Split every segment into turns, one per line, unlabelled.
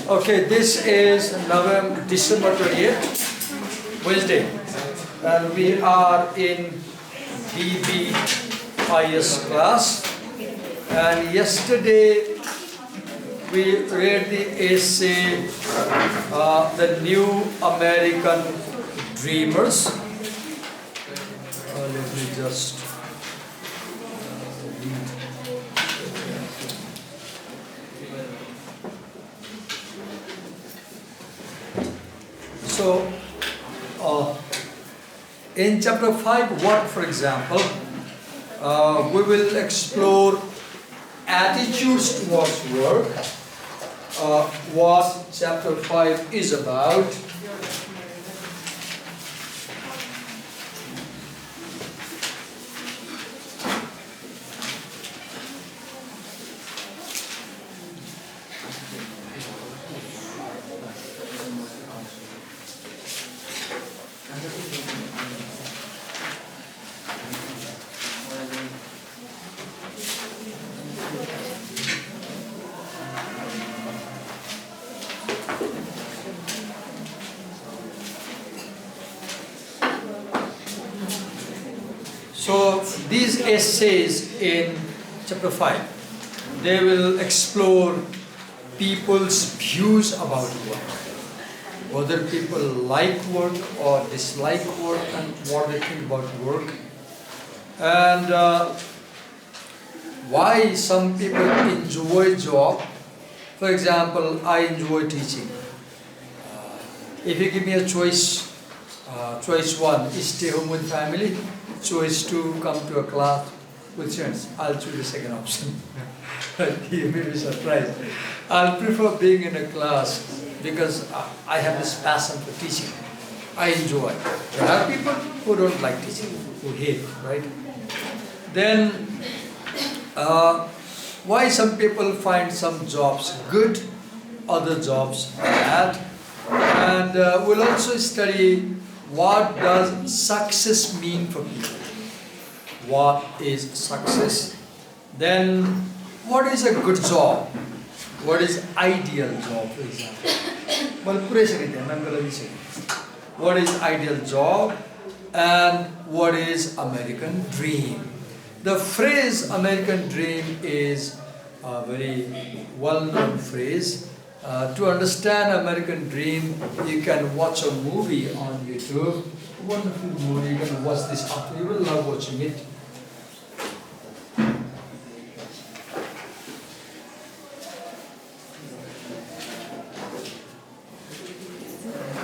Okay, this is December 28th, Wednesday, and we are in BBIS class. And yesterday we read the essay, The New American Dreamers. Let me just read. So, in chapter 5, what, for example, we will explore attitudes towards work, what chapter 5 is about. So these essays in chapter 5, they will explore people's views about work, whether people like work or dislike work and what they think about work, and why some people enjoy job. For example, I enjoy teaching. If you give me a choice, choice 1 is stay home with family, choice 2 come to a class with friends. I'll choose the second option. You may be surprised. I'll prefer being in a class because I have this passion for teaching. I enjoy. There are people who don't like teaching, who hate, right? Then, why some people find some jobs good, other jobs bad, and we'll also study what does success mean for people. What is success? Then, what is a good job? What is ideal job, for example? What is ideal job? And what is American dream? The phrase American dream is a very well-known phrase. To understand American dream, you can watch a movie on YouTube. Wonderful movie, you can watch this after. You will love watching it.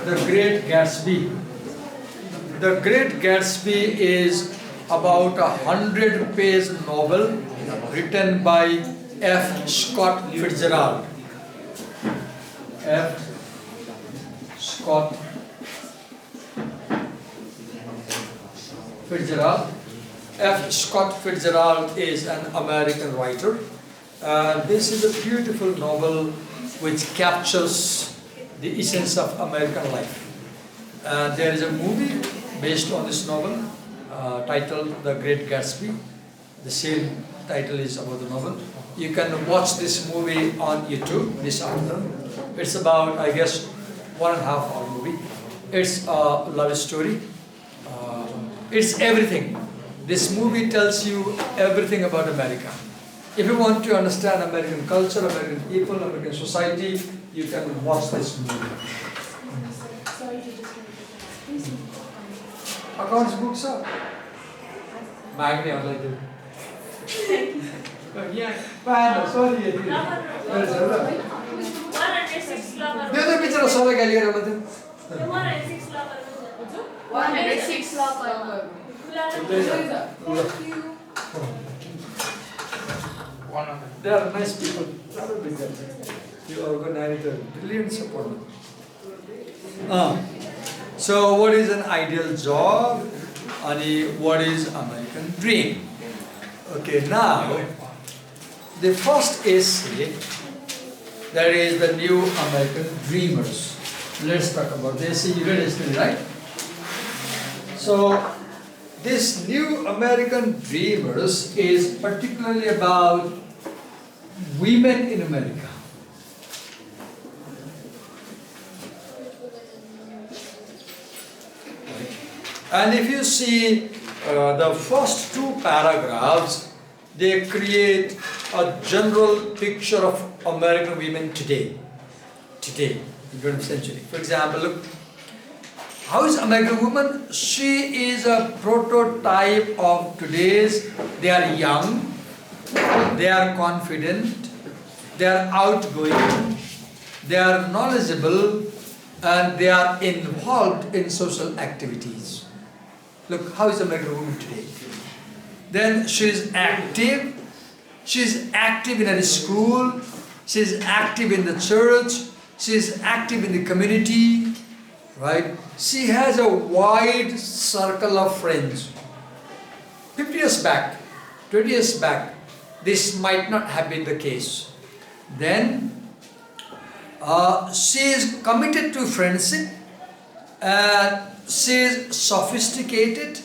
The Great Gatsby. The Great Gatsby is about a 100-page novel written by F. Scott Fitzgerald. F. Scott Fitzgerald. F. Scott Fitzgerald is an American writer. This is a beautiful novel which captures the essence of American life. There is a movie based on this novel titled The Great Gatsby. The same title is about the novel. You can watch this movie on YouTube this afternoon. It's about, I guess, 1.5 hour movie. It's a love story. It's everything. This movie tells you everything about America. If you want to understand American culture, American people, American society, you can watch this movie.
Sorry to disturb you.
Accounts books are Magni, I like it. Yeah, fine, sorry.
106 lover.
The other picture of Sola Gallier.
106 lover.
106 lover.
They are nice people. You organized a brilliant support. So, what is an ideal job? And what is American dream? Okay, now the first essay, that is the New American Dreamers. Let's talk about this. You read yesterday, right? So, this New American Dreamers is particularly about women in America. And if you see the first two paragraphs, they create a general picture of American women today, in 20th century. For example, look, how is American woman? She is a prototype of today's. They are young, they are confident, they are outgoing, they are knowledgeable, and they are involved in social activities. Look, how is American woman today? Then she is active. She is active in her school. She is active in the church. She is active in the community. Right? She has a wide circle of friends. 50 years back, 20 years back, this might not have been the case. Then she is committed to friendship, and she is sophisticated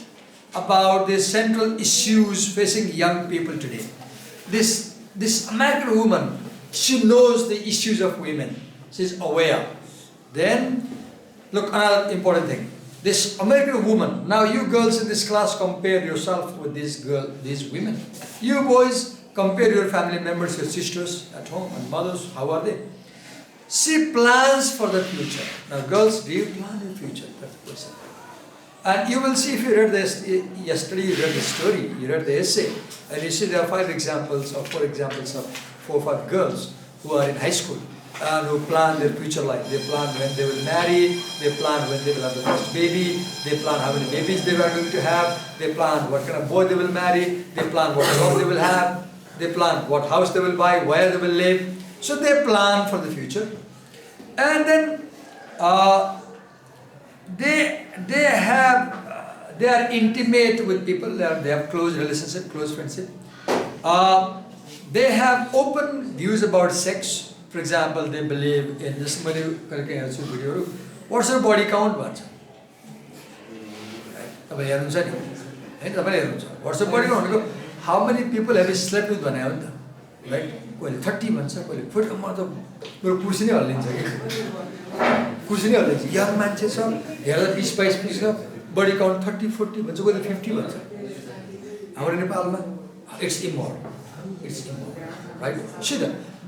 about the central issues facing young people today. This American woman, she knows the issues of women. She is aware. Then, look, another important thing. This American woman, now you girls in this class compare yourself with these women. You boys compare your family members, your sisters at home and mothers, how are they? She plans for the future. Now girls, do you plan your future? That's the question. And you will see, if you read this, yesterday you read the story, you read the essay, and you see there are 4 examples of 4 or 5 girls who are in high school and who plan their future life. They plan when they will marry, they plan when they will have the first baby, they plan how many babies they are going to have, they plan what kind of boy they will marry, they plan what job they will have, they plan what house they will buy, where they will live. So they plan for the future. And then they are intimate with people, they have close relationship, close friendship. They have open views about sex. For example, they believe in this many. What's your body count? What's your body count? How many people have you slept with? Right? 30 months. Young man, body count 30, 40, 50 months. It's immoral. It's immoral. Right?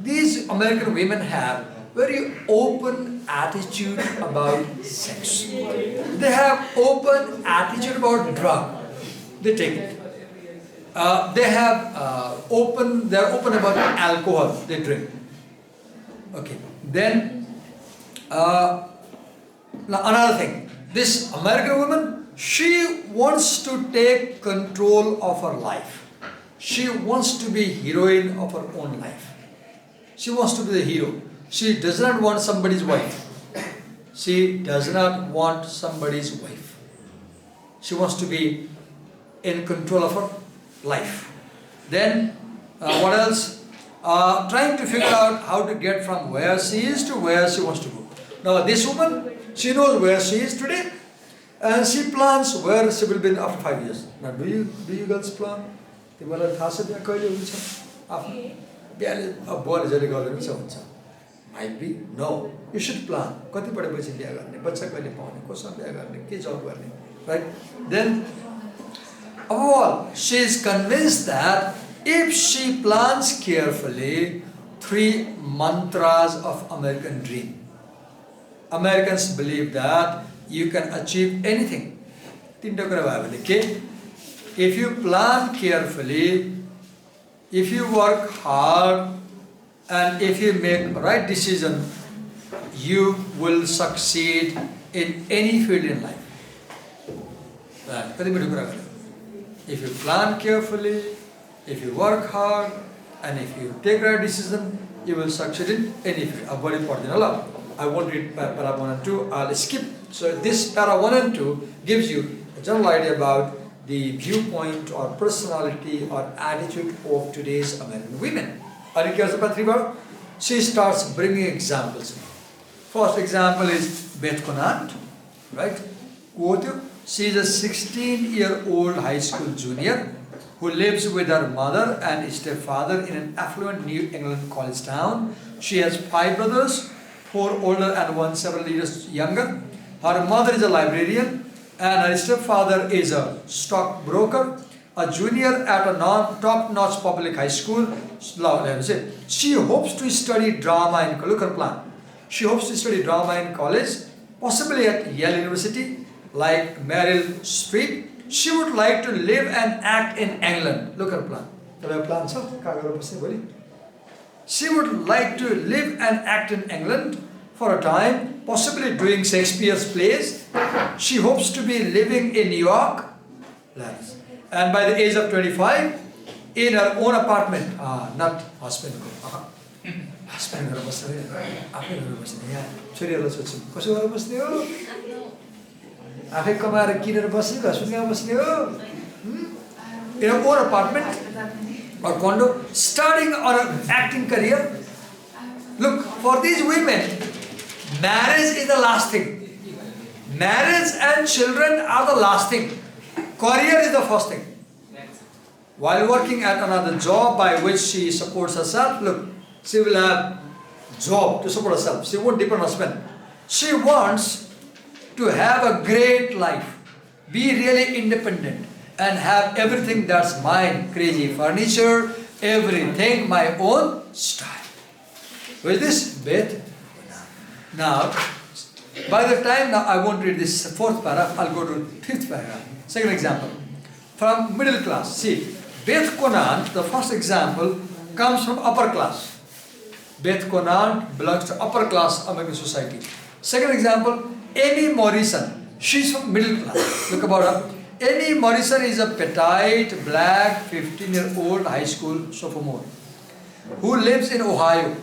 These American women have very open attitude about sex. They have open attitude about drug. They take it. They're open about alcohol. They drink. Okay. Then now another thing. This American woman, she wants to take control of her life. She wants to be heroine of her own life. She wants to be the hero. She does not want somebody's wife. She does not want somebody's wife. She wants to be in control of her life. Then, what else? Trying to figure out how to get from where she is to where she wants to go. Now, this woman, she knows where she is today, and she plans where she will be after 5 years. Now, do you girls plan? Might be. No. You should plan. Right? Then, above all, she is convinced that if she plans carefully 3 mantras of American dream. Americans believe that you can achieve anything. If you plan carefully, if you work hard, and if you make the right decision, you will succeed in any field in life. If you plan carefully, if you work hard, and if you take the right decision, you will succeed in any field. I won't read para 1 and 2, I'll skip. So this para 1 and 2 gives you a general idea about the viewpoint or personality or attitude of today's American women. She starts bringing examples. First example is Beth Conant, right? She is a 16-year-old high school junior who lives with her mother and stepfather in an affluent New England college town. She has 5 brothers, 4 older and 1 several years younger. Her mother is a librarian and her stepfather is a stockbroker, a junior at a top-notch public high school. She hopes to study drama in look at her plan. She hopes to study drama in college, possibly at Yale University, like Meryl Streep. She would like to live and act in England. Look at her plan. She would like to live and act in England for a time, possibly doing Shakespeare's plays. She hopes to be living in New York, and by the age of 25, in her own apartment. Not husband. Husband in her own apartment or condo, starting on an acting career. Look, for these women, marriage is the last thing. Marriage and children are the last thing. Career is the first thing. While working at another job by which she supports herself, look, she will have job to support herself. She won't depend on husband. She wants to have a great life, be really independent, and have everything that's mine. Crazy furniture, everything my own style. With this bit, now, by the time now I won't read this fourth paragraph, I'll go to fifth paragraph. Second example, from middle class. See, Beth Conant, the first example, comes from upper class. Beth Conant belongs to upper class American society. Second example, Amy Morrison. She's from middle class. Look about her. Amy Morrison is a petite, black, 15-year-old high school sophomore who lives in Ohio.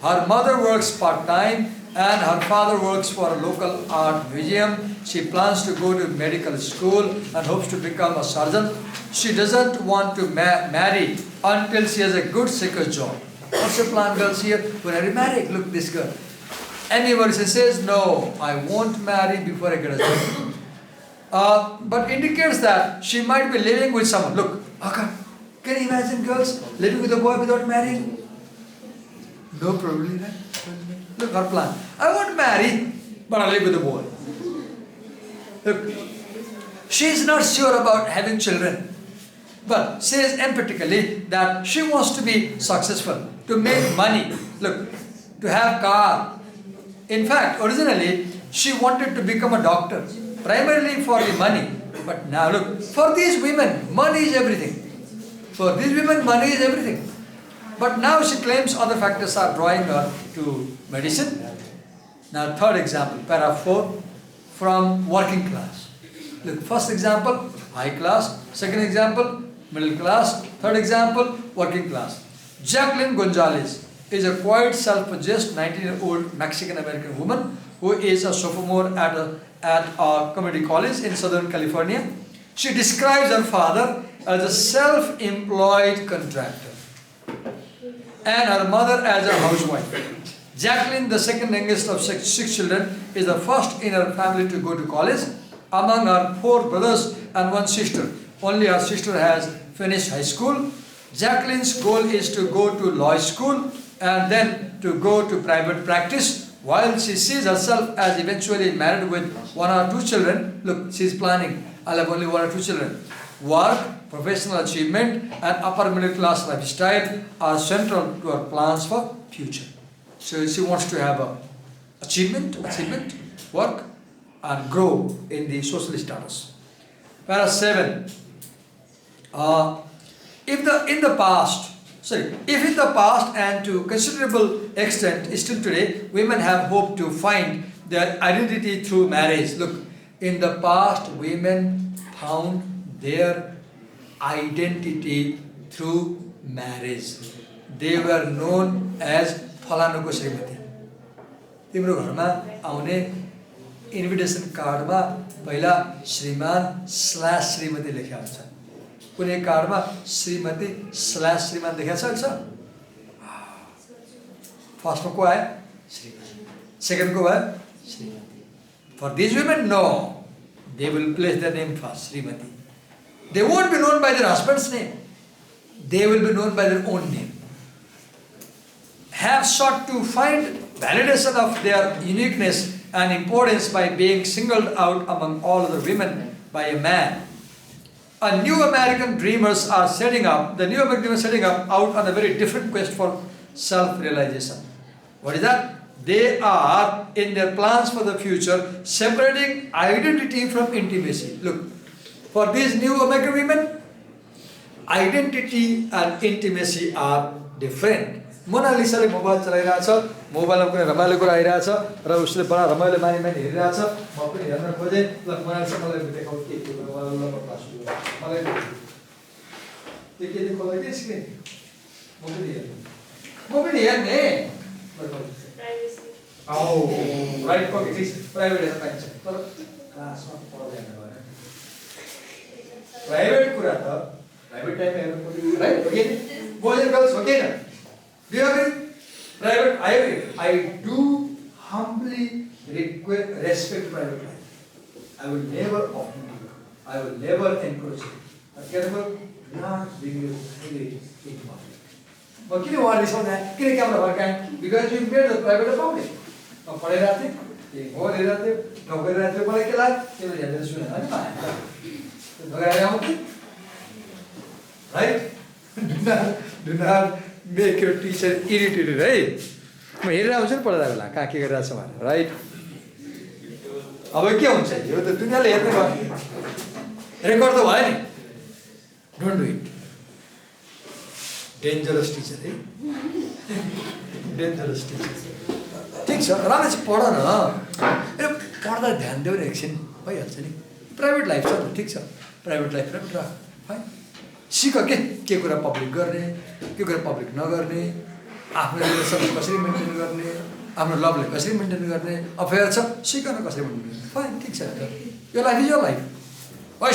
Her mother works part-time and her father works for a local art museum. She plans to go to medical school and hopes to become a surgeon. She doesn't want to marry until she has a good secure job. What's your plan, girls here? When I remarry, look this girl. Amy Morrison says, no, I won't marry before I get a job. But indicates that she might be living with someone. Look, okay. Can you imagine girls living with a boy without marrying? No, probably not. Look, her plan. I won't marry, but I'll live with a boy. Look, she is not sure about having children, but says emphatically that she wants to be successful, to make money, look, to have car. In fact, originally, she wanted to become a doctor, primarily for the money. But now look, for these women, money is everything. For these women, money is everything. But now she claims other factors are drawing her to medicine. Now third example, para 4, from working class. Look, first example, high class. Second example, middle class. Third example, working class. Jacqueline Gonzalez is a quite self-possessed 19-year-old Mexican-American woman who is a sophomore at a community college in Southern California. She describes her father as a self-employed contractor and her mother as a housewife. Jacqueline, the second youngest of six children, is the first in her family to go to college. Among her 4 brothers and 1 sister, only her sister has finished high school. Jacqueline's goal is to go to law school and then to go to private practice. While she sees herself as eventually married with 1 or 2 children, look, she's planning, I'll have only 1 or 2 children. Work, professional achievement, and upper middle class lifestyle are central to her plans for future. So she wants to have a achievement, work, and grow in the social status. Para 7. If in the past and to considerable extent still today, women have hoped to find their identity through marriage. Look, in the past, women found their identity through marriage. They were known as फलानुको Shrimati. तिम्रो घरमा आउने invitation कार्डमा पहिला श्रीमान / श्रीमती लेखेको हुन्छ. कुनै कार्डमा श्रीमती / श्रीमान लेखेको छ. फर्स्टमा को आयो? श्रीमान. सेकेन्ड को आयो? Shrimati. For these women, no. They will place their name first, Srimati. They won't be known by their husband's name. They will be known by their own name. Have sought to find validation of their uniqueness and importance by being singled out among all other women by a man. The new American dreamers are setting up out on a very different quest for self-realization. What is that? They are, in their plans for the future, separating identity from intimacy. Look, for these new American women, identity and intimacy are different. Mona Lisa mobile चलाइरहेछ, मोबाइलमा कुनै रमाइलो कुरा आइरहेछ र उसले बडा रमाइलो मानि हेरिरहेछ, म पनि हेर्न खोजे, ल मोना लिसा मलाई देखाउ के के मलाई ल पास मलाई के देखाउला के स्क्रिन म पनि हेर्ने
Privacy.
राइट ओके ठीक छ प्राइभेट हेर्न पाइन्छ तर क्लासमा पढ्दैन भएन प्राइभेट कुरा त प्राइभेट टाइममा हेर्नु पर्यो right okay boys and girls okay न do you agree private I do humbly respect private life. I will never often do it. I will never encourage it. But careful not bring you really into public. But किन उहाँले सोध्दा किन camera फर्काए because you made the private a public. म पढिरहेको थिएँ के गरिरहेको थिएँ नगरिरहेको थिएँ मलाई के लाग्यो तिमीले हेरेर सुने होइन लगाएर आउँथेँ right do not make your teacher irritated है म हेरेर आउँछु नि पढ्दा बेला कहाँ के गरिरहेको छ भनेर राइट अब के हुन्छ यो त दुनियाँले हेर्ने भयो रेकर्ड त भयो नि don't do it dangerous Stitcher है डेन्जरस टिचर ठिक छ राम्रोसँग पढ न पढ्दा ध्यान देऊ न एकछिन भइहाल्छ नि प्राइभेट लाइफ छ नि ठिक छ प्राइभेट लाइफ प्राइभेट राख फाइन सिक के कुरा पब्लिक गर्ने के कुरा पब्लिक नगर्ने आफ्नो रिलेसन कसरी मेन्टेन गर्ने आफ्नो लभलाई कसरी मेन्टेन गर्ने अफेयर छ सिक न कसरी मेन्टेन गर्ने फाइन ठिक छ यो life is your life why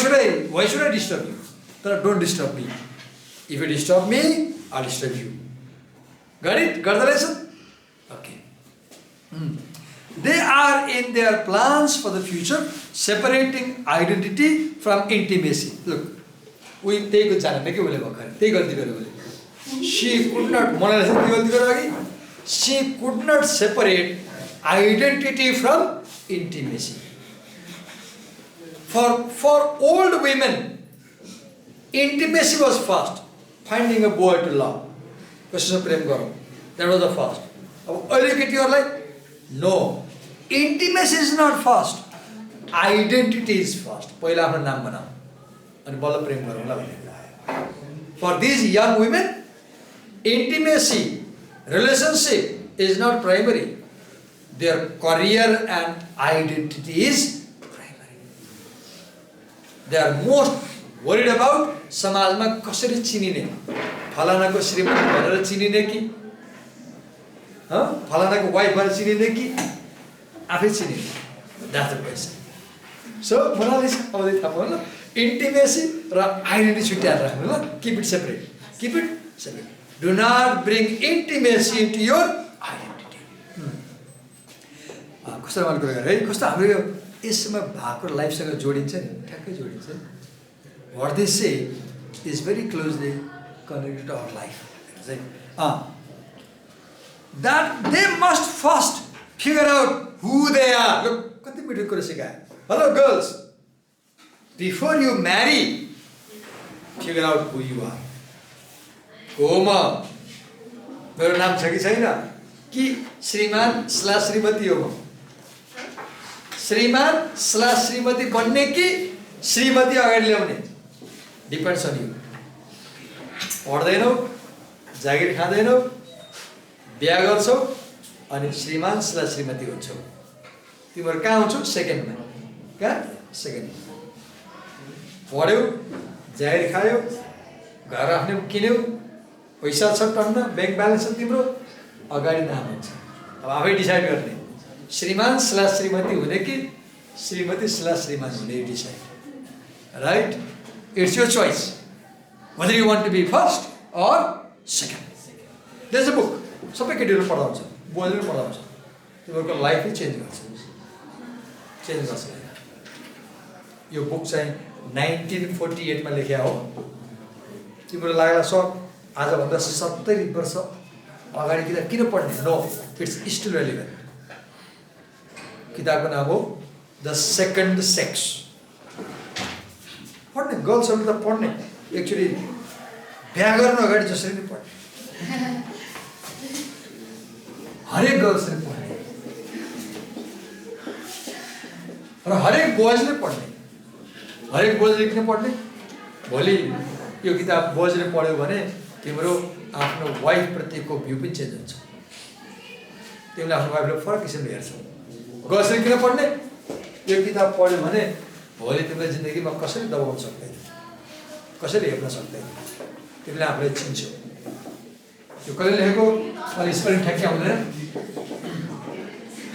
should I disturb you तर don't disturb me if you disturb me I disturb you got it गर्दा रहेछ okay They are in their plans for the future separating identity from intimacy. Look, त्यही को जान्दैन कि उसले भर्खर त्यही गल्ती गर्यो उसले she could not मलाई लाग्छ त्यो गल्ती गर्यो अघि she could not separate identity from intimacy. For old women intimacy was first, finding a boy to love कसैसँग प्रेम गरौँ that was the first. अब अहिले केटीहरूलाई no, intimacy is not first, identity is first. पहिला आफ्नो नाम बनाऊ अनि बल्ल प्रेम गरौँला भन्ने for these young women intimacy relationship is not primary, their career and identity is primary. They are most worried about समाजमा कसरी चिनिने फलानाको श्रीमती भनेर चिनिने कि फलानाको वाइफ भनेर चिनिने कि आफै चिनिने that's the question. So मलाई अब थाहा भयो ल intimacy र identity छुट्याएर राख्नु ल keep it separate do not bring intimacy into your identity. कस्तो रमाइलो कुरा गरे है कस्तो हाम्रो यो यसमा भएको लाइफसँग जोडिन्छ नि ठ्याक्कै जोडिन्छ what they say is very closely connected to our life that they must first figure out who they are. Look कति मिठो कुरा सिकाए hello girls, before you marry figure out who you are. हो म मेरो नाम छ कि छैन कि श्रीमान/श्रीमती हो म श्रीमान/श्रीमती बन्ने कि श्रीमती अगाडि ल्याउने डिपेन्ड्स अन यु पढ्दैनौ जागिर खाँदैनौ बिहा गर्छौ अनि श्रीमान/श्रीमती हुन्छौ तिम्रो कहाँ हुन्छौ सेकेन्डमा कहाँ सेकेन्डमा पढ्यौ जागिर खायौ घर आफ्नो किन्यौ पैसा छ टन्न ब्याङ्क ब्यालेन्स छ तिम्रो अगाडि नाम हुन्छ अब आफै डिसाइड गर्ने श्रीमान/श्रीमती हुने कि श्रीमती/श्रीमान हुने decide right it's your choice whether you want to be first or second. There's a book सबै केटीहरू पढाउँछ बोइजले पढाउँछ तिमीहरूको लाइफै चेन्ज गर्छ यो बुक चाहिँ 1948 मा लेखिया हो तिम्रो लागला सर आजभन्दा 70 वर्ष अगाडि किन पढ्ने नो इट्स स्टिल रेलिभेन्ट किताबको नाम हो द सेकेन्ड सेक्स। पढ्ने गर्ल्सहरू त पढ्ने एक्चुअली बिहा गर्नु अगाडि जसरी नै पढ्ने, हरेक गर्ल्सले पढ्ने र हरेक बोइजले पढ्ने, हरेक बोइजले किन पढ्ने? भोलि यो किताब बोइजले पढ्यो भने तिम्रो आफ्नो वाइफ प्रतिको भ्यू पनि चेन्ज हुन्छ, तिमीले आफ्नो वाइफलाई फरक किसिमले हेर्छौ। गर्ल्सले किन पढ्ने? यो किताब पढ्यो भने भोलि तिमीले जिन्दगीमा कसरी दबाउन सक्दैन, कसैले हेर्न सक्दैन, तिमीले आफूलाई चिन्छौ। यो कसले लेखेको? मलाई स्पेलिङ ठ्याक्कै आउँदैन,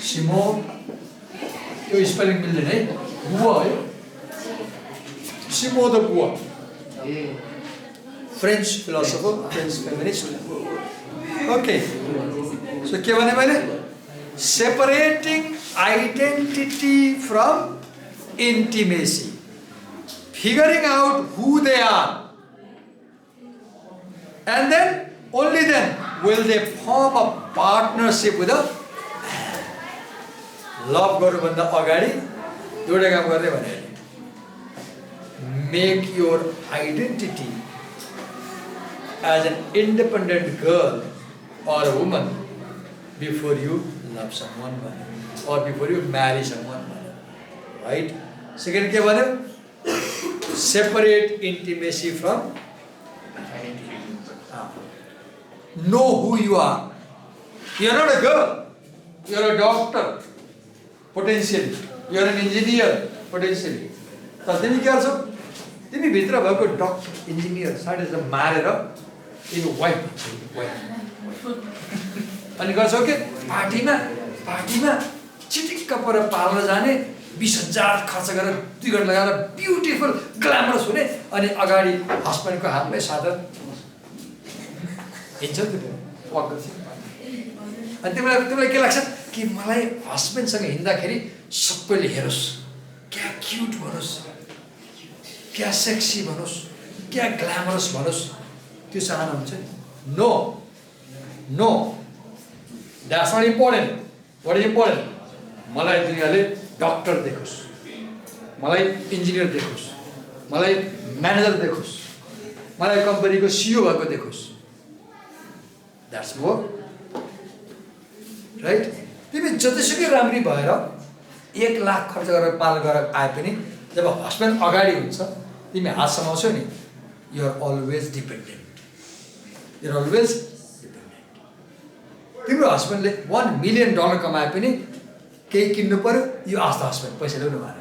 सिमो, यो स्पेलिङ मिल्दैन है, बुवा है, Simone de Beauvoir, French philosopher, French feminist. Okay, so के भने मैले? Separating identity from intimacy, figuring out who they are, and then only then will they form a partnership with a man. Love गर्नुभन्दा अगाडि एउटा काम गर्ने भने make your identity as an independent girl or a woman before you love someone or before you marry someone. Right? Second के भन्यो? Separate intimacy from identity. Know who you are. You are not a girl. You are a doctor, potentially. You are an engineer, potentially. तर तिमी के गर्छौ? तिमी भित्र भएको doctor, engineer, scientist मारेर तिमी वाइफ अनि गर्छौ के? पार्टीमा चिटिक्क पर पाल्न जाने, 20,000 खर्च गरेर 2 घन्टा लगाएर ब्युटिफुल ग्ल्यामरस हुने, अनि अगाडि हस्बेन्डको हातमै साधन हिँड्छ त्यो वाक गर्छ। अनि तिमीलाई के लाग्छ कि मलाई हस्बेन्डसँग हिँड्दाखेरि सबैले हेरोस्, क्या क्युट भनोस्, क्या सेक्सी भनोस्, क्या ग्ल्यामरस भनोस्, त्यो चाहना हुन्छ नि? No, that's not important. What is important? मलाई दुनियाँले डक्टर देखोस्, मलाई इन्जिनियर देखोस्, मलाई म्यानेजर देखोस्, मलाई कम्पनीको सिइओ भएको देखोस्। That's more right. तिमी जतिसुकै राम्री भएर 1 लाख खर्च गरेर पाल गरेर आए पनि जब हस्बेन्ड अगाडि हुन्छ तिमी हात समाउँछौ नि, यु आर अलवेज डिपेन्डेन्ट। तिम्रो हस्बेन्डले $1 मिलियन कमाए पनि केही किन्नु पर्यो, यो आस्थ हस्बेन्ड पैसा ल्याउनु भएन,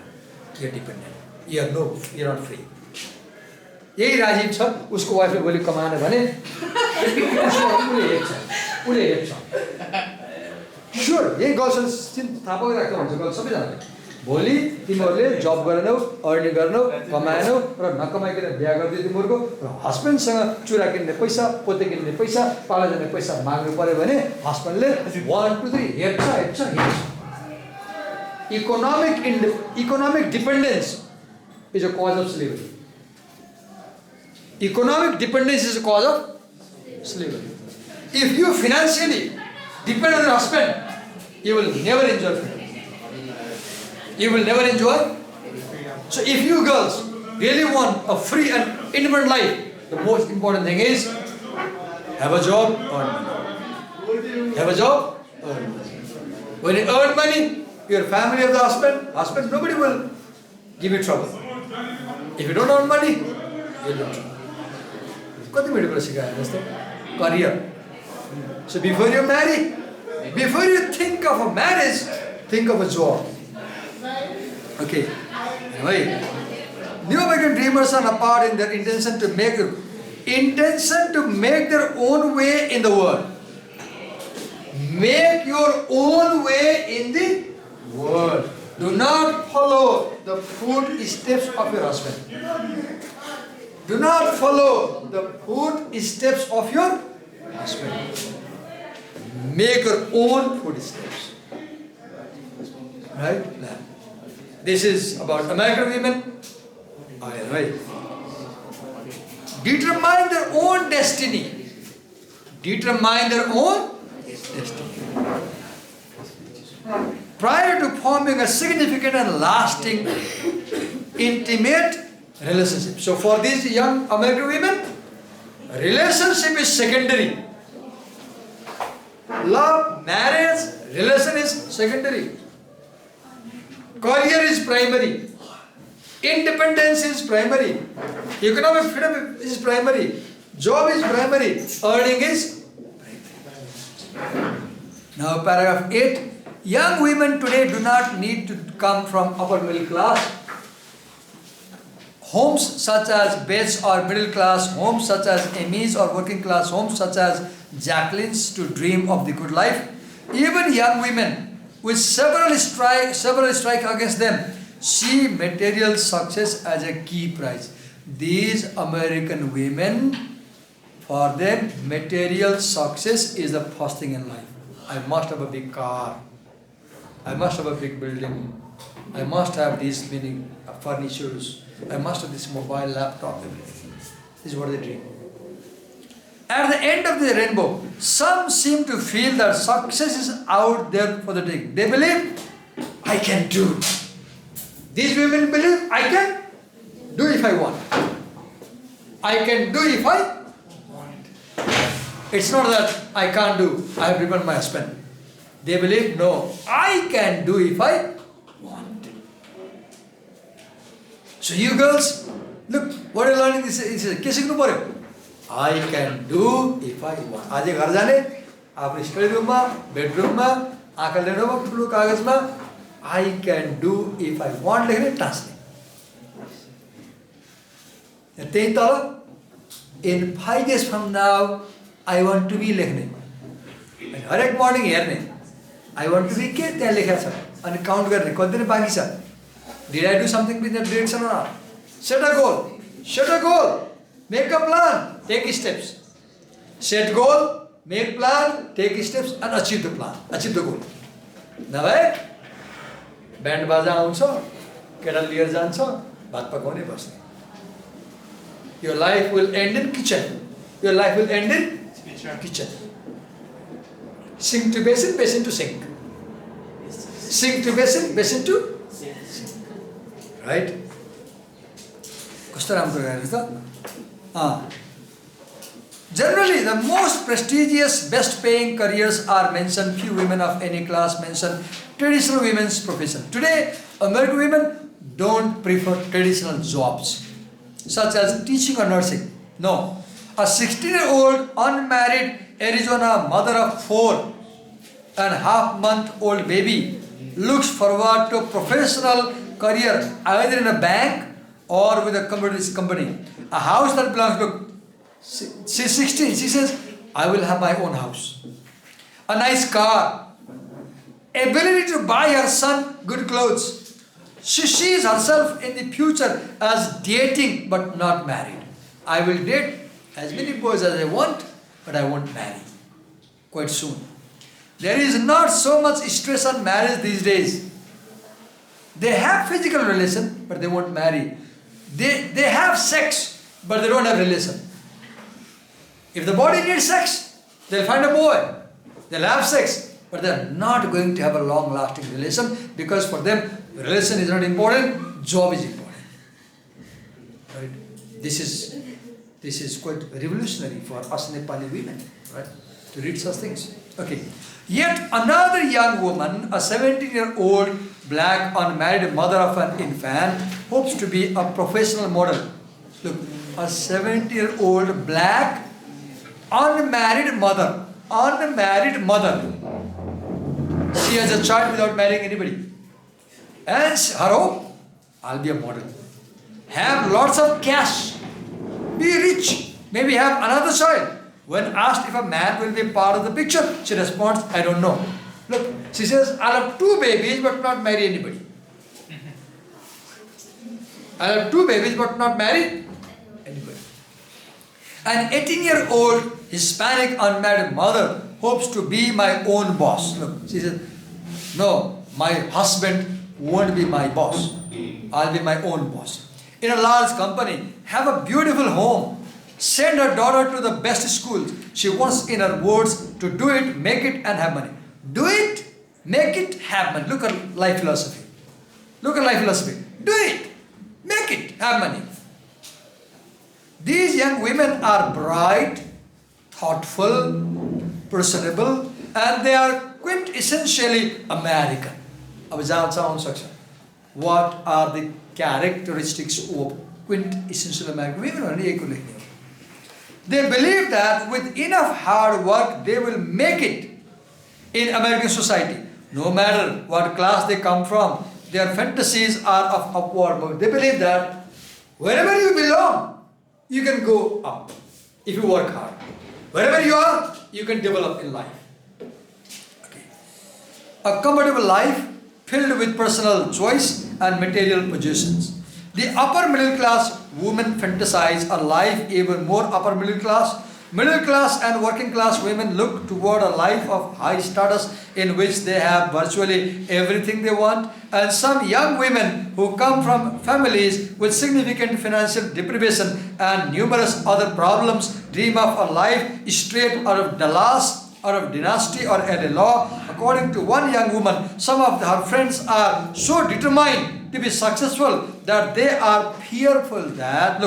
you are dependent, you are not free. यही राजीव छ, उसको वाइफले भोलि कमाएन भने उसले हेर्छ। स्योर, यही गर्ल्स थाहा पाइराख्नु हुन्छ गर्ल्स सबैजनाले। भोलि तिमीहरूले जब गरेनौ, अर्निङ गरेनौ, कमाएनौ र नकमाइकन बिहा गरिदियो तिमीहरूको, र हस्बेन्डसँग चुरा किन्ने पैसा, पोते किन्ने पैसा, पाला जाने पैसा माग्नु पर्यो भने हस्बेन्डले 1 2 3 हेर्छ। Economic dependence is a cause of slavery. Economic dependence is a cause of slavery. If you financially depend on your husband, you will never enjoy freedom. You will never enjoy. So if you girls really want a free and independent life, the most important thing is have a job, earn money. Have a job, earn money. When you earn money, your family of the husband, nobody will give you trouble. If you don't earn money, you'll lose trouble. कति minute कुरा सिकायो जस्तो career. So before you marry, before you think of a marriage, think of a job. Okay. Anyway, New American dreamers are apart in their intention to make their own way in the world. Make your own way in the world. Do not follow the footsteps of your husband. Do not follow the footsteps of your husband. Make your own footsteps. Right? This is about American women. Right. Determine their own destiny. Determine their own destiny. prior to forming a significant and lasting, intimate relationship. So for these young American women, relationship is secondary. Love, marriage, relation is secondary. Career is primary. Independence is primary. Economic freedom is primary. Job is primary. Earning is primary. Now paragraph 8. Young women today do not need to come from upper middle class homes such as Beth's or middle class homes such as Amy's or working class homes such as Jacqueline's to dream of the good life. Even young women with several strike against them see material success as a key prize. These American women, for them, material success is the first thing in life. I must have a big car. I must have a big building. I must have these many furnitures. I must have this mobile laptop. Everything. This is what they dream. At the end of the rainbow, some seem to feel that success is out there for the taking. They believe, I can do. These women believe, I can do if I want. I can do if I want. It's not that I can't do. I have driven my husband. They believe, no, I can do if I want. So you girls, look, what are you learning? This is kissing no more. I can do if I want. आज घर जाने, अपने study room में, bedroom में, आंखल लेने में, ठुलो कागज में, I can do if I want लेखने टास्क नहीं. त्यही तल, in 5 days from now, I want to be लेखने. हर एक morning हेर्ने, I want to be के त्यहाँ लेखा छ, अनि count गर्ने, कति दिन बाँकी छ. Did I do something with that direction or not? Set a goal. Set a goal. Make a plan. Take steps. Set goal. Make plan. Take steps and achieve the plan. Achieve the goal. Now, band baja आउँछ, केटा लिएर जान्छ, भात पकाउने बस्ने. Your life will end in kitchen. Your life will end in kitchen. Sink to basin, basin to sink. Sink to basin, basin to sink. Right? Generally, the most prestigious, best paying careers are mentioned. Few women of any class mention traditional women's profession. Today, American women don't prefer traditional jobs, such as teaching or nursing. No. A 16-year-old unmarried Arizona mother of 4.5-month-old baby looks forward to a professional career either in a bank or with a commodities company. A house that belongs to, she's 16, she says, I will have my own house. A nice car. Ability to buy her son good clothes. She sees herself in the future as dating but not married. I will date as many boys as I want, but I won't marry quite soon. There is not so much stress on marriage these days. They have physical relation, but they won't marry. They have sex, but they don't have relation. If the body needs sex, they'll find a boy. They'll have sex, but they're not going to have a long-lasting relation because for them, relation is not important, job is important. Right? This is quite revolutionary for us Nepali women, right? To read such things. Okay. Yet another young woman, a 17-year-old black unmarried mother of an infant, hopes to be a professional model. Look, a 70-year-old black unmarried mother. She has a child without marrying anybody. And her hope, I'll be a model. Have lots of cash. Be rich. Maybe have another child. When asked if a man will be part of the picture, she responds, I don't know. Look, she says, I'll have 2 babies but not marry anybody. I'll have 2 babies but not marry anybody. An 18-year-old Hispanic unmarried mother hopes to be my own boss. Look, she says, no, my husband won't be my boss. I'll be my own boss. In a large company, have a beautiful home. Send her daughter to the best schools. She wants, in her words, to do it, make it and have money. Do it Make it happen. Look at life philosophy. Look at life philosophy. Do it. Make it. Have money. These young women are bright, thoughtful, personable, and they are quintessentially American. What are the characteristics of quintessential American women? They believe that with enough hard work, they will make it in American society. No matter what class they come from, their fantasies are of upward movement. They believe that wherever you belong, you can go up if you work hard. Wherever you are, you can develop in life. Okay. A comfortable life filled with personal choice and material possessions. The upper middle class women fantasize a life even more upper middle class. Middle class and working class women look toward a life of high status in which they have virtually everything they want. And some young women who come from families with significant financial deprivation and numerous other problems dream of a life straight out of Dallas, out of Dynasty or LA Law. According to one young woman, some of her friends are so determined to be successful that they are fearful that,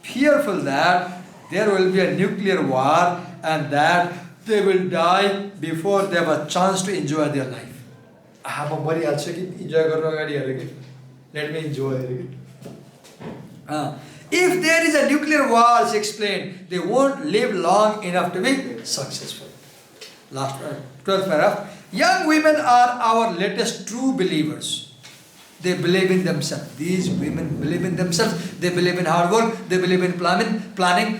fearful that there will be a nuclear war and that they will die before they have a chance to enjoy their life. Let me enjoy. If there is a nuclear war, she explained, they won't live long enough to be successful. Last 12th paragraph. Young women are our latest true believers. They believe in themselves. These women believe in themselves. They believe in hard work. They believe in planning.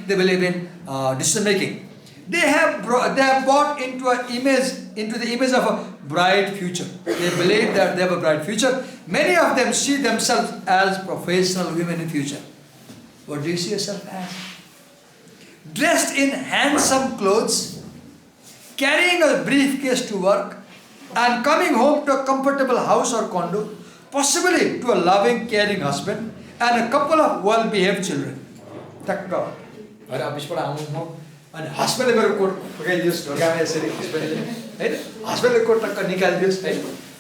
They believe in decision making. They have bought into the image of a bright future. They believe that they have a bright future. Many of them see themselves as professional women in future. What do you see yourself as? Dressed in handsome clothes, carrying a briefcase to work, and coming home to a comfortable house or condo, possibly to a loving, caring husband, and a couple of well-behaved children. And husband मेरो coat फगाइदियोस् ढोकामा यसरी हस्बेन्डले हैन हस्बेन्डले coat टक्क निकालिदियोस् है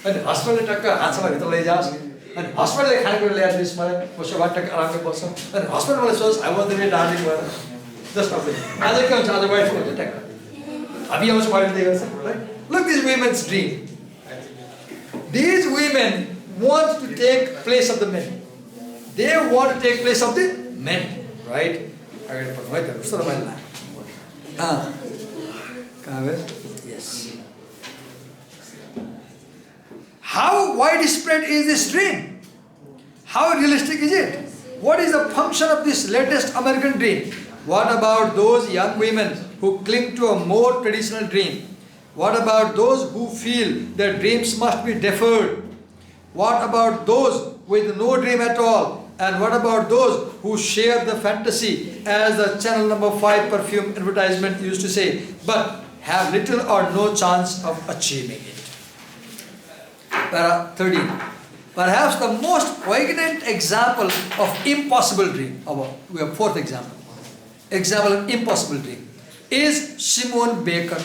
अनि हस्बेन्डले टक्क हातमा भित्र लैजाओस् अनि हस्बेन्डले खानेकुरा ल्याइदियोस् मलाई बसोबाट टक्क आरामले बस्छ अनि हस्बेन्ड मलाई सोच I want to be darling भएर जस्ट अब आज के हुन्छ आज वाइफ हुन्छ टक्क हामी आउँछ वाइफले गर्छ right look this women's dream these women want to take place of the men. They want to take place of the men, right? Yes. How widespread is this dream? How realistic is it? What is the function of this latest American dream? What about those young women who cling to a more traditional dream? What about those who feel their dreams must be deferred? What about those with no dream at all? And what about those who share the fantasy, as the channel number 5 perfume advertisement used to say, but have little or no chance of achieving it? Para 13. Perhaps the most poignant example of impossible dream, we have fourth example of impossible dream, is Simone Baker,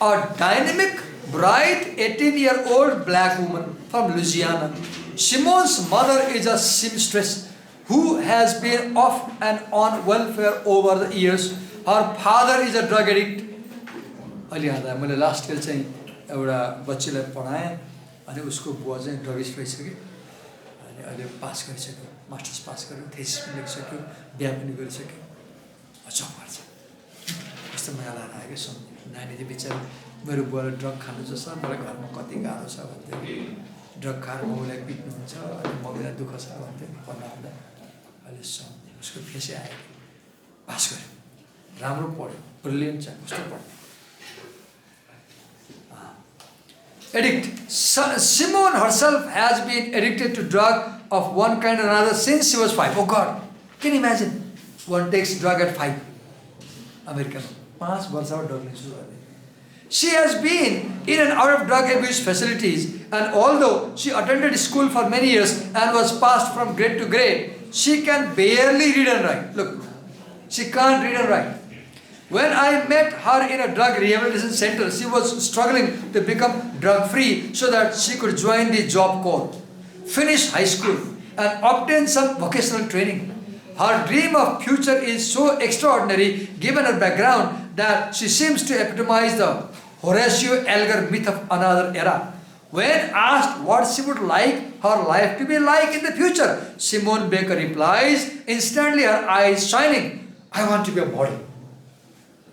a dynamic, bright 18-year-old black woman from Louisiana. Simone's mother is a seamstress who has been off and on welfare over the years. Her father is a drug addict. अहिले आउँदा मैले last खेल चाहिँ एउटा बच्चीलाई पढाएँ अनि उसको बुवा चाहिँ ड्रगिस्ट भइसक्यो अनि अहिले पास गरिसक्यो मास्टर्स पास गर्यो थेसिस पनि लेखिसक्यो बिहा पनि गरिसक्यो जब गर्छ यस्तो मलाई लागेर आयो कि नानी चाहिँ बिचारा मेरो बुवाले ड्रग खानु छ सर मलाई घरमा कति गाह्रो छ भन्थ्यो ड्रग खाएर मम्मीलाई पिट्नुहुन्छ अनि मम्मीलाई दुःख छ भन्थ्यो पढ्न आउँदा अहिले उसको फेसै आयो पास गर्यो राम्रो पढ्यो ब्रिलियन्ट छ कस्तो पढ्यो Addict. Simone herself has been addicted to drug of one kind or another since she was 5. Oh God, can you imagine? One takes drug at 5. American. 5 वर्षमा drug लिन सुरु गर्ने. She has been in and out of drug abuse facilities, and although she attended school for many years and was passed from grade to grade, she can barely read and write. Look, she can't read and write. When I met her in a drug rehabilitation center, she was struggling to become drug-free so that she could join the job corps, finish high school, and obtain some vocational training. Her dream of future is so extraordinary given her background that she seems to epitomize the Horatio Alger myth of another era. When asked what she would like her life to be like in the future, Simone Baker replies, instantly her eyes shining, I want to be a model.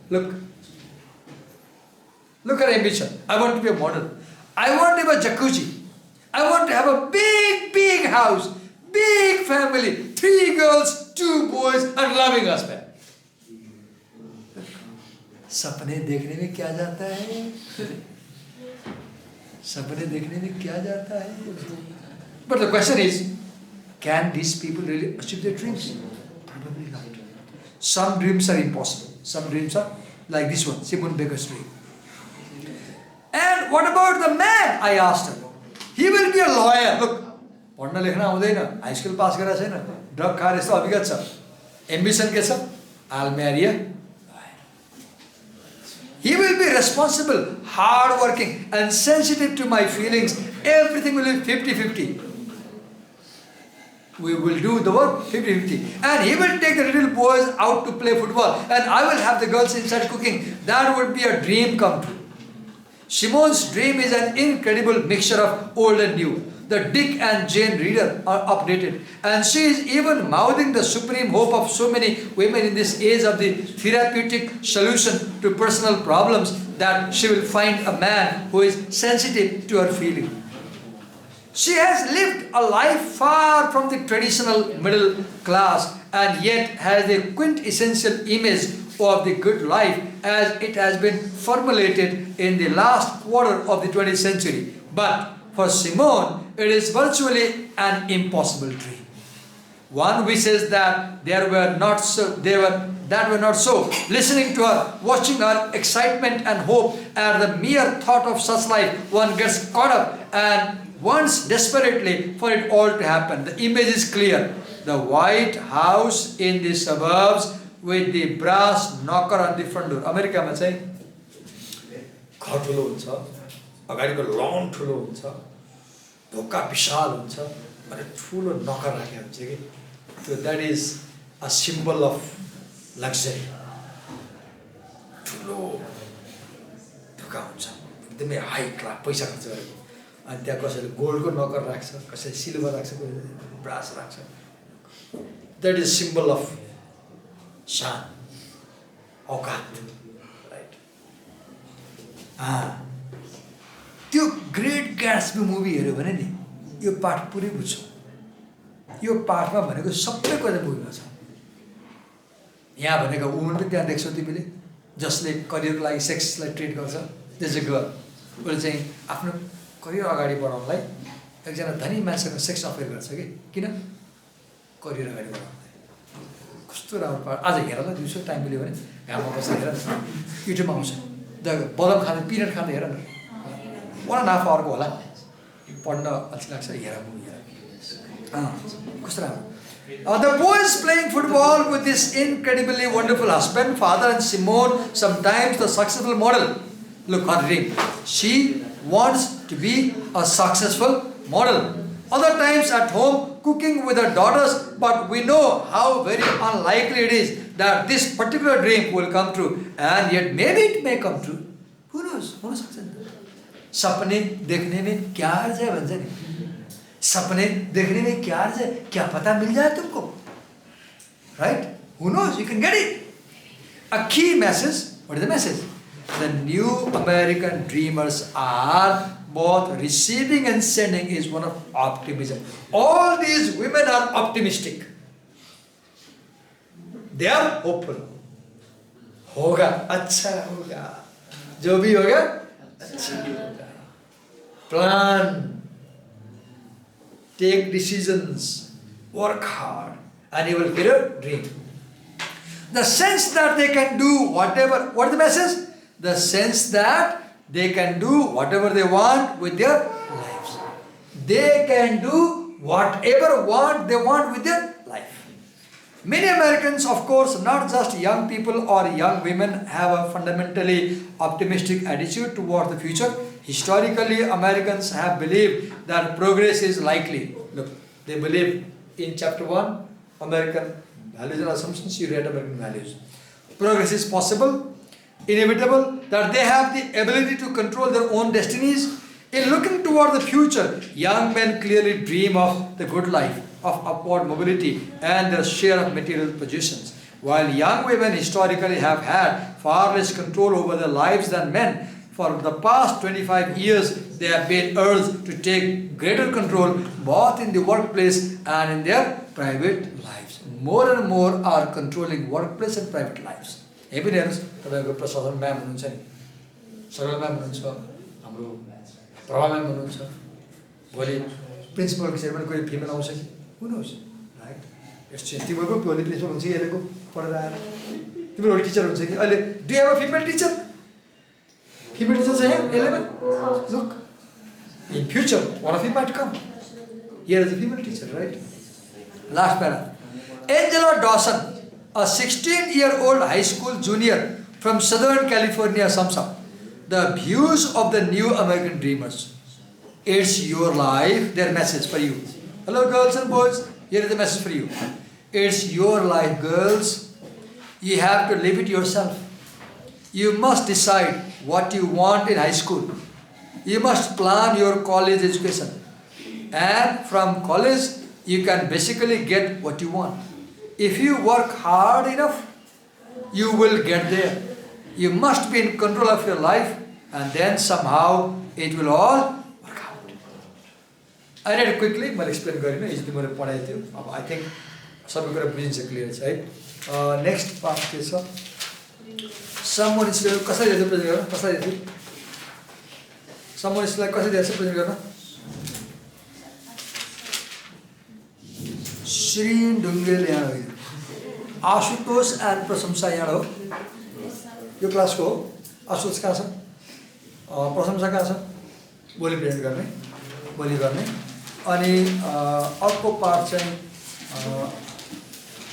Look at her ambition. I want to be a model. I want to have a jacuzzi. I want to have a big house, big family, 3 girls, 2 boys, and loving husband. सपने देखने में क्या जाता है? सपने देखने में क्या जाता है? But the question is, can these people really achieve their dreams? Probably not. Some dreams are impossible. Some dreams are like this one, Simone Baker's dream. And what about the man? I asked her. He will be a lawyer. Look, पढ़ना लेखना आउँदैन, high school pass गरेको छैन, drug खाएर यस्तो अभिगत छ. Ambition के छ? I'll marry a lawyer. He will be responsible, hardworking, and sensitive to my feelings. Everything will be 50-50. We will do the work 50-50. And he will take the little boys out to play football. And I will have the girls inside cooking. That would be a dream come true. Simone's dream is an incredible mixture of old and new. The Dick and Jane reader are updated. And she is even mouthing the supreme hope of so many women in this age of the therapeutic solution to personal problems that she will find a man who is sensitive to her feeling. She has lived a life far from the traditional middle class and yet has a quintessential image of the good life as it has been formulated in the last quarter of the 20th century. But for Simone, it is virtually an impossible dream. One wishes that they were not so. Listening to her, watching her excitement and hope at the mere thought of such life, one gets caught up and wants desperately for it all to happen. The image is clear. The White House in the suburbs with the brass knocker on the front door. America ma chai घर ठुलो हुन्छ, अगाडिको लन ठुलो हुन्छ, ढोका विशाल हुन्छ अनि ठुलो नकर राखेको हुन्छ कि. So that is a symbol of luxury. ठुलो ढोका हुन्छ, एकदमै हाई क्लास पैसा खर्च गरेको. अनि त्यहाँ कसैले गोल्डको नकर राख्छ, कसैले सिल्भर राख्छ, कसैले ब्रास राख्छ. That is symbol of शान, औकात. त्यो ग्रेट ग्याट्सबी मुभी हेऱ्यो भने नि यो पाठ पुरै बुझ्छ. यो पाठमा भनेको सबै कुरा मुभीमा छ. यहाँ भनेको वुमन पनि त्यहाँ देख्छौ तिमीले, जसले करियरको लागि सेक्सलाई ट्रिट गर्छ. त्यस गर्ल उसले चाहिँ आफ्नो करियर अगाडि बढाउनलाई एकजना धनी मान्छेसँग सेक्स अफेयर गर्छ कि. किन? करियर अगाडि बढाउनलाई. कस्तो राम्रो पाठ. आज हेर ल, दिउँसो टाइम मिल्यो भने घाममा बसेर हेर न, युट्युबमा आउँछ. बदाम खाँदा पिनट खाँदा हेर न, 1.5 आवरको होला, पढ्न अल्छी लाग्छ, हेर मुभी हेर. कस्तो राम्रो. The boy is playing football with this incredibly wonderful husband, father, and Simone, sometimes the successful model. Look, her dream. She wants to be a successful model. Other times at home, cooking with her daughters, but we know how very unlikely it is that this particular dream will come true. And yet maybe it may come true. Who knows? हुन सक्छ नि. सपने देखने में क्या अर्ज है भन्छ नि. सपने देखने में क्या अर्ज है, क्या पता मिल जाए तुमको. Right? Who knows? You can get it. A key message. What is the message? The new American dreamers are both receiving and sending is one of optimism. All these women are optimistic. They are hopeful. होगा, अच्छा होगा, जो भी होगा अच्छा होगा. Plan, take decisions, work hard, and you will get a dream. The sense that they can do whatever. What is the message? The sense that they can do whatever they want with their lives. They can do whatever they want with their life. Many Americans, of course, not just young people or young women, have a fundamentally optimistic attitude toward the future. Historically, Americans have believed that progress is likely. Look, they believe in chapter 1, American values and assumptions, you read American values. Progress is possible, inevitable, that they have the ability to control their own destinies. In looking toward the future, young men clearly dream of the good life, of upward mobility and their share of material possessions, while young women historically have had far less control over their lives than men. For the past 25 years, they have been urged to take greater control both in the workplace and in their private lives. More and more are controlling workplace and private lives. Even else, तपाईँको प्रशासन ma'am हुनुहुन्छ नि, सरल ma'am हुनुहुन्छ, हाम्रो Prabha ma'am हुनुहुन्छ, भोलि प्रिन्सिपलको चेयरमा कोही फिमेल आउँछ कि who knows, right? तिम्रो भोलि प्रिन्सिपल हुन्छ कि अहिलेको पढेर आएर तिम्रो भोलि टिचर हुन्छ कि अहिले do you have a female Stitcher? Female teachers are here, 11. Look, in future, one of you might come. Here is a female teacher, right? Last para. Angela Dawson, a 16-year-old high school junior from Southern California, sums up the views of the new American dreamers. It's your life, their message for you. Hello, girls and boys. Here is the message for you. It's your life, girls. You have to live it yourself. You must decide what you want in high school. You must plan your college education. And from college, you can basically get what you want. If you work hard enough, you will get there. You must be in control of your life, and then somehow it will all work out. I read it quickly, I'll explain it. I think some people have clear, right? Next part is someone is like, someone is like, Shri Dungel यहाँ Ashutosh and प्रशंसा यहाँ हो यो class को आशुतोष कहाँ छ प्रशंसा कहाँ छ भोलि प्रेजेन्ट गर्ने अनि अर्को पार्ट चाहिँ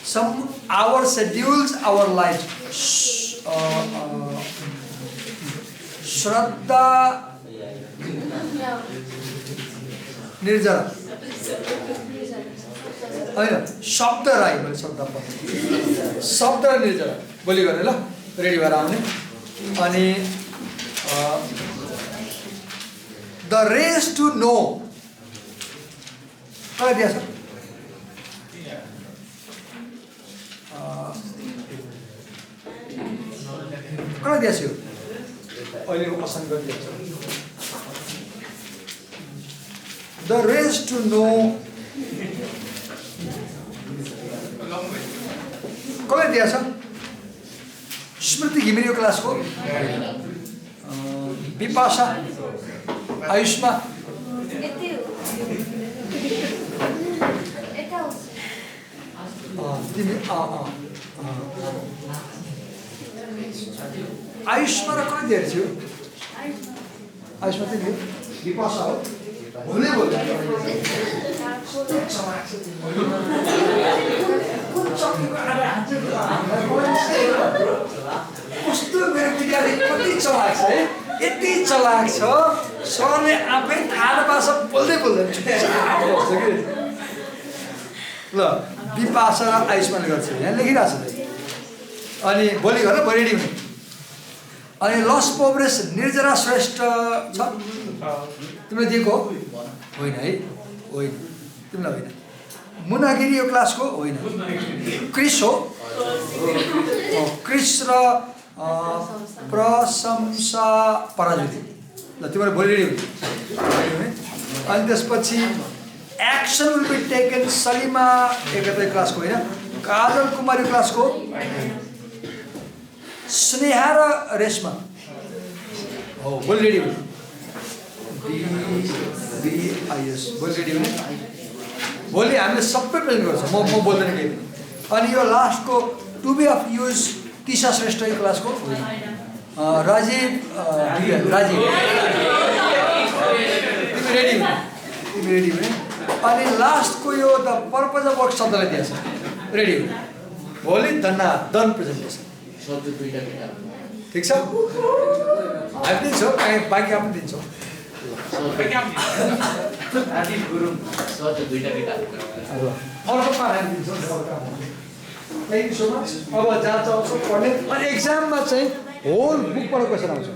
some our schedules our lives Shraddha Nirjara होइन शब्द राई मैले शब्द निर्जरा भोलि गर्ने ल रेडी भएर आउने अनि द रेस टु नो कहाँ दिया छ कहाँ दिया छ अहिलेको पसन्द गरिदिएको छ द रेस टु नो कसले दिया छ स्मृति घिमिरे यो क्लासको विपाशा आयुष्मा तिमी आयुष्मा र कसले दिएको थियो आयुष्मा तिमी विपाशा हो भोलि बोल्दै कस्तो मेरो विद्यार्थी कति चलाक छ है यति चलाक छ सरले आफै थाहा नपाछ बोल्दै बोल्दैन ल विपाशा र आयुष्मानले गर्छ यहाँ लेखिरहेको छ अनि भोलि घर भोलि रेडी हुने अनि लस पोब्रेस निर्जरा श्रेष्ठ छ तिमीलाई दिएको होइन है होइन तिमीलाई होइन मुनागिरी यो क्लासको होइन क्रिस हो क्रिस र प्रशंसा पराजुली ल तिमीहरू भोलि रेडी हुने अनि त्यसपछि action will be taken Salima Ekta क्लासको होइन काजल कुमारी क्लासको स्नेहा र रेशमा हो भोलि रेडी हुने BBIS भोलि रेडी हुने भोलि हामीले सबै प्रेजेन्ट गर्छ म बोल्दैन केही अनि यो लास्टको to be of use Tisha Shrestha यो क्लासको राजीव राजीव तिमी रेडी हुने अनि लास्टको यो द पर्पज अफ वर्क शब्दलाई दिएछ रेडी हुने भोलि धन्नादन प्रेजेन्टेसन ठिक छ हामी दिन्छौँ बाइक हामी दिन्छौँ अर्को पारा दिन्छौँ थ्याङ्क यू सो मच अब जहाँ चाहिँ आउँछौँ पढ्ने अनि एक्जाममा चाहिँ होल बुकबाट क्वेसन आउँछ